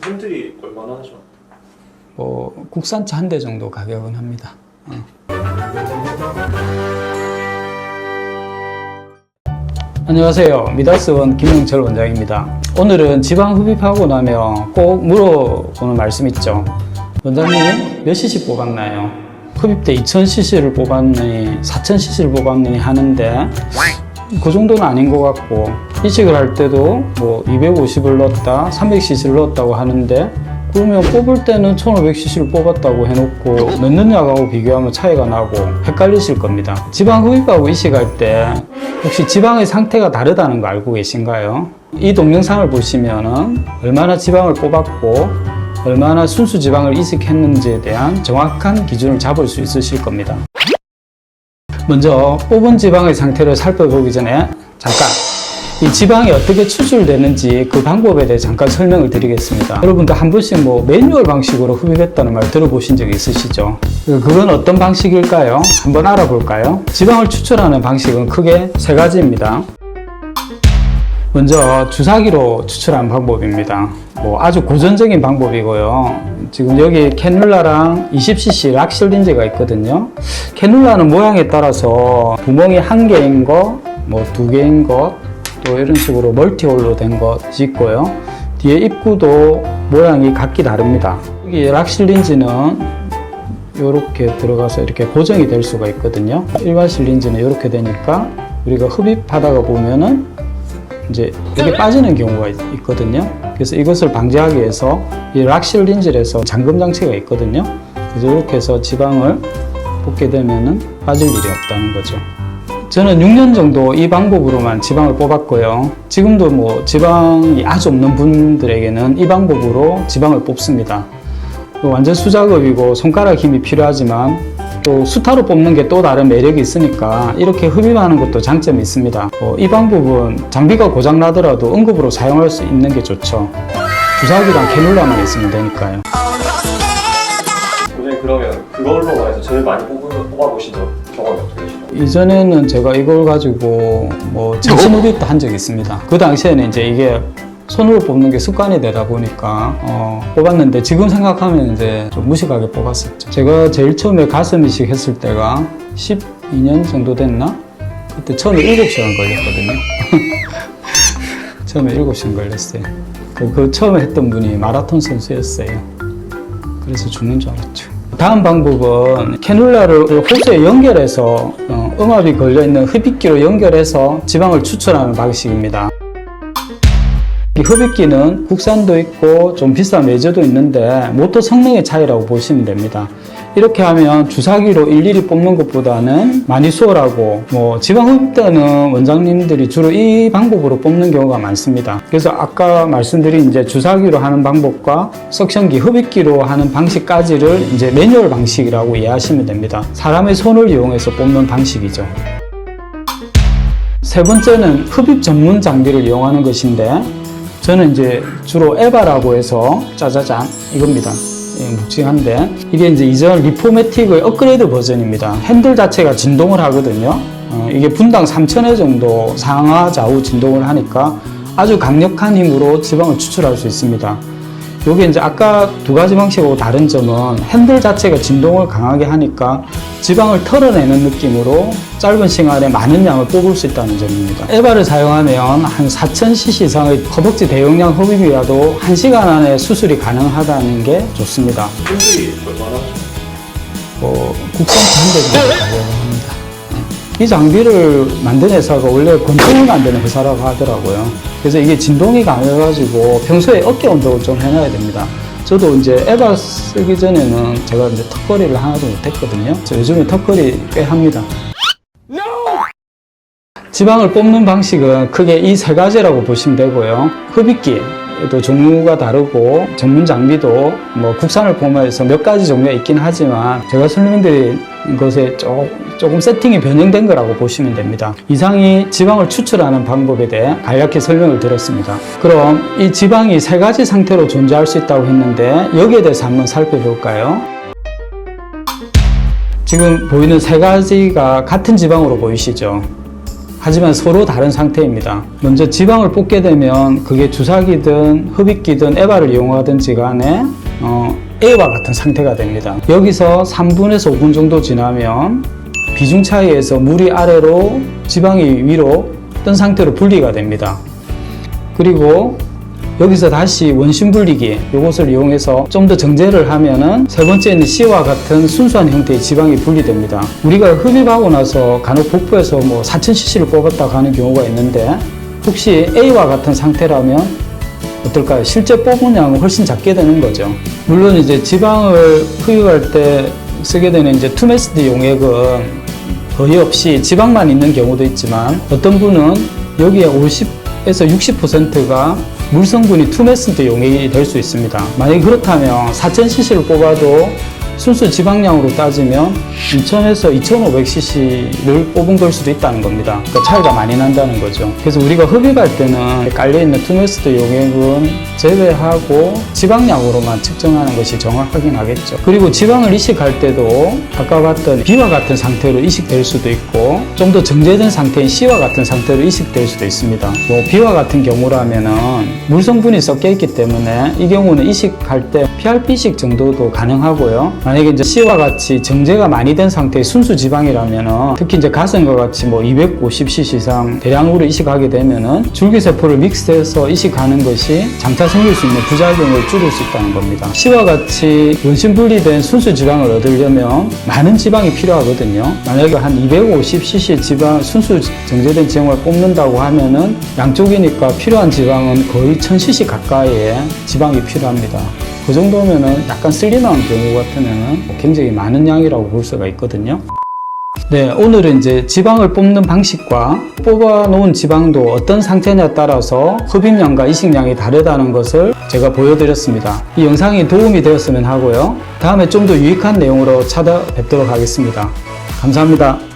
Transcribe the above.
핸들이 얼마나 하죠? 국산차 한 대 정도 가격은 합니다. 안녕하세요. 미다스원 김용철 원장입니다. 오늘은 지방 흡입하고 나면 꼭 물어보는 말씀 있죠. 원장님 몇 cc 뽑았나요? 흡입 때 2000cc를 뽑았느니 4000cc를 뽑았느니 하는데 그 정도는 아닌 것 같고, 이식을 할 때도 뭐 250을 넣었다 300cc를 넣었다고 하는데, 그러면 뽑을 때는 1500cc를 뽑았다고 해놓고 넣는 약하고 비교하면 차이가 나고 헷갈리실 겁니다. 지방 흡입하고 이식할 때 혹시 지방의 상태가 다르다는 거 알고 계신가요? 이 동영상을 보시면은 얼마나 지방을 뽑았고 얼마나 순수 지방을 이식했는지에 대한 정확한 기준을 잡을 수 있으실 겁니다. 먼저 뽑은 지방의 상태를 살펴보기 전에 잠깐 이 지방이 어떻게 추출되는지 그 방법에 대해 잠깐 설명을 드리겠습니다. 여러분들 한 번씩 매뉴얼 방식으로 흡입했다는 말 들어보신 적 있으시죠? 그건 어떤 방식일까요? 한번 알아볼까요? 지방을 추출하는 방식은 크게 세 가지입니다. 먼저 주사기로 추출하는 방법입니다. 아주 고전적인 방법이고요. 지금 여기 캐놀라랑 20cc 락실린제가 있거든요. 캐놀라는 모양에 따라서 구멍이 한 개인 거, 두 개인 것, 또 이런 식으로 멀티홀로 된 것이 있고요. 뒤에 입구도 모양이 각기 다릅니다. 여기 락실린지는 이렇게 들어가서 이렇게 고정이 될 수가 있거든요. 일반 실린지는 이렇게 되니까 우리가 흡입하다가 보면은 이제 이게 빠지는 경우가 있거든요. 그래서 이것을 방지하기 위해서 이 락실린질에서 잠금 장치가 있거든요. 그래서 이렇게 해서 지방을 뽑게 되면은 빠질 일이 없다는 거죠. 저는 6년 정도 이 방법으로만 지방을 뽑았고요. 지금도 지방이 아주 없는 분들에게는 이 방법으로 지방을 뽑습니다. 완전 수작업이고 손가락 힘이 필요하지만 또 수타로 뽑는 게 또 다른 매력이 있으니까 이렇게 흡입하는 것도 장점이 있습니다. 이 방법은 장비가 고장 나더라도 응급으로 사용할 수 있는 게 좋죠. 주사기랑 캐놀라만 있으면 되니까요. 원장님 그러면 그걸로 해서 제일 많이 뽑아보신 경험이 어떻게 되시나요? 이전에는 제가 이걸 가지고 전신 흡입도 한 적이 있습니다. 그 당시에는 이제 이게 손으로 뽑는 게 습관이 되다 보니까 뽑았는데, 지금 생각하면 이제 좀 무식하게 뽑았었죠. 제가 제일 처음에 가슴 이식 했을 때가 12년 정도 됐나? 그때 처음에 7시간 걸렸거든요. 처음에 7시간 걸렸어요. 그 처음에 했던 분이 마라톤 선수였어요. 그래서 죽는 줄 알았죠. 다음 방법은 캐놀라를 호스에 연결해서 음압이 걸려있는 흡입기로 연결해서 지방을 추출하는 방식입니다. 이 흡입기는 국산도 있고 좀 비싼 외제도 있는데 모터 성능의 차이라고 보시면 됩니다. 이렇게 하면 주사기로 일일이 뽑는 것보다는 많이 수월하고, 지방 흡입 때는 원장님들이 주로 이 방법으로 뽑는 경우가 많습니다. 그래서 아까 말씀드린 이제 주사기로 하는 방법과 석션기, 흡입기로 하는 방식까지를 이제 매뉴얼 방식이라고 이해하시면 됩니다. 사람의 손을 이용해서 뽑는 방식이죠. 세 번째는 흡입 전문 장비를 이용하는 것인데, 저는 이제 주로 에바라고 해서 짜자잔 이겁니다. 묵직한데 이게 이제 이전 리포매틱의 업그레이드 버전입니다. 핸들 자체가 진동을 하거든요. 이게 분당 3000회 정도 상하 좌우 진동을 하니까 아주 강력한 힘으로 지방을 추출할 수 있습니다. 이게 이제 아까 두 가지 방식하고 다른 점은 핸들 자체가 진동을 강하게 하니까 지방을 털어내는 느낌으로 짧은 시간에 많은 양을 뽑을 수 있다는 점입니다. 에바를 사용하면 한 4000cc 이상의 허벅지 대용량 흡입이라도 1시간 안에 수술이 가능하다는 게 좋습니다. 핸들이 얼마나 하죠? 국산차 한 대 정도 가격을 합니다. 이 장비를 만든 회사가 원래 권총을 만드는 회사라고 하더라고요. 그래서 이게 진동이 강해가지고 평소에 어깨 운동을 좀 해놔야 됩니다. 저도 이제 에바 쓰기 전에는 제가 이제 턱걸이를 하나도 못했거든요. 요즘에 턱걸이 꽤 합니다. 지방을 뽑는 방식은 크게 이 세 가지라고 보시면 되고요. 흡입기도 종류가 다르고 전문 장비도 국산을 포함해서 몇 가지 종류가 있긴 하지만 제가 설명드린 것에 조금 세팅이 변형된 거라고 보시면 됩니다. 이상이 지방을 추출하는 방법에 대해 간략히 설명을 드렸습니다. 그럼 이 지방이 세 가지 상태로 존재할 수 있다고 했는데 여기에 대해서 한번 살펴볼까요? 지금 보이는 세 가지가 같은 지방으로 보이시죠? 하지만 서로 다른 상태입니다. 먼저 지방을 뽑게 되면 그게 주사기든 흡입기든 에바를 이용하든지 간에 A와 같은 상태가 됩니다. 여기서 3분에서 5분 정도 지나면 비중 차이에서 물이 아래로 지방이 위로 뜬 상태로 분리가 됩니다. 그리고 여기서 다시 원심 분리기 이것을 이용해서 좀 더 정제를 하면은 세 번째는 C와 같은 순수한 형태의 지방이 분리됩니다. 우리가 흡입하고 나서 간혹 복부에서 4000cc를 뽑았다고 하는 경우가 있는데 혹시 A와 같은 상태라면 어떨까요? 실제 뽑은 양은 훨씬 작게 되는 거죠. 물론 이제 지방을 흡입할 때 쓰게 되는 이제 투메스드 용액은 거의 없이 지방만 있는 경우도 있지만 어떤 분은 여기에 50에서 60%가 물 성분이 투메스드 용액이 될 수 있습니다. 만약에 그렇다면 4000cc를 뽑아도 순수 지방량으로 따지면 2000에서 2500cc를 뽑은 걸 수도 있다는 겁니다. 그러니까 차이가 많이 난다는 거죠. 그래서 우리가 흡입할 때는 깔려있는 투메스드 용액은 제외하고 지방량으로만 측정하는 것이 정확하긴 하겠죠. 그리고 지방을 이식할 때도 아까 봤던 B와 같은 상태로 이식될 수도 있고 좀 더 정제된 상태인 C와 같은 상태로 이식될 수도 있습니다. B와 같은 경우라면은 물 성분이 섞여 있기 때문에 이 경우는 이식할 때 PRP식 정도도 가능하고요. 만약에 이제 C와 같이 정제가 많이 된 상태의 순수 지방이라면은 특히 이제 가슴과 같이 250cc 이상 대량으로 이식하게 되면은 줄기세포를 믹스해서 이식하는 것이 장차 생길 수 있는 부작용을 줄일 수 있다는 겁니다. C와 같이 원심 분리된 순수 지방을 얻으려면 많은 지방이 필요하거든요. 만약에 한 250cc 지방, 순수 정제된 지방을 뽑는다고 하면은 양쪽이니까 필요한 지방은 거의 1000cc 가까이의 지방이 필요합니다. 그 정도면은 약간 슬림한 경우 같으면은 굉장히 많은 양이라고 볼 수가 있거든요. 네, 오늘은 이제 지방을 뽑는 방식과 뽑아 놓은 지방도 어떤 상태냐에 따라서 흡입량과 이식량이 다르다는 것을 제가 보여드렸습니다. 이 영상이 도움이 되었으면 하고요. 다음에 좀 더 유익한 내용으로 찾아뵙도록 하겠습니다. 감사합니다.